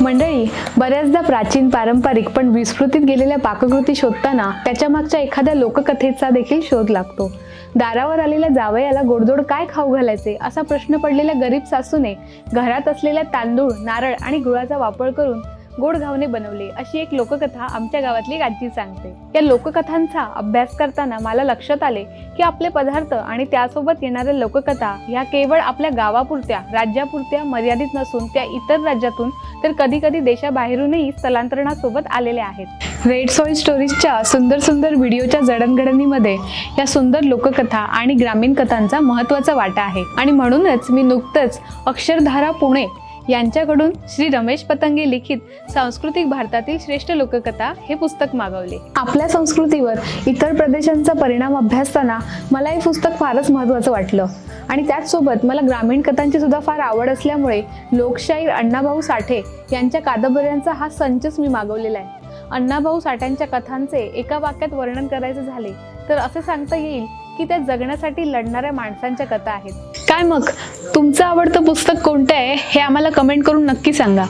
मंडळी, बऱ्याचदा प्राचीन, पारंपरिक पण विस्मृतीत गेलेल्या पाककृती शोधताना त्याच्या मागच्या एखाद्या लोककथेचा देखील शोध लागतो. दारावर आलेल्या जावयाला गोडधोड काय खाऊ घालायचे असा प्रश्न पडलेल्या गरीब सासूने घरात असलेल्या तांदूळ, नारळ आणि गुळाचा वापर करून गोड घावणे बनवले, अशी एक लोककथा आमच्या गावातली एक आजी सांगते. या लोककथांचा अभ्यास करताना मला लक्षात आले की आपले पदार्थ आणि त्यासोबत येणाऱ्या लोककथा ह्या केवळ आपल्या गावापुरत्या, राज्यापुरत्या मर्यादित नसून त्या इतर राज्यातून तर कधी कधी देशाबाहेरूनही स्थलांतरणासोबत आलेल्या आहेत. रेड सॉइल स्टोरीजच्या सुंदर सुंदर व्हिडिओच्या जडणघडणीमध्ये या सुंदर लोककथा आणि ग्रामीण कथांचा महत्त्वाचा वाटा आहे. आणि म्हणूनच मी नुकतंच अक्षरधारा पुणे यांच्याकडून श्री रमेश पतंगे लिखित सांस्कृतिक भारतातील श्रेष्ठ लोककथा हे पुस्तक मागवले. आपल्या संस्कृतीवर इतर प्रदेशांचा परिणाम अभ्यासताना मला हे पुस्तक फारच महत्त्वाचं वाटलं. आणि त्याचसोबत मला ग्रामीण कथांची सुद्धा फार आवड असल्यामुळे लोकशाहीर अण्णाभाऊ साठे यांच्या कादंबऱ्यांचा हा संचच मी मागवलेला आहे. अण्णाभाऊ साठ्यांच्या कथांचे एका वाक्यात वर्णन करायचे झाले तर असे सांगता येईल की त्या जगण्यासाठी लढणाऱ्या माणसांच्या कथा आहेत. काय मग, तुमचं आवडतं पुस्तक कोणतं आहे हे आम्हाला कमेंट करून नक्की सांगा.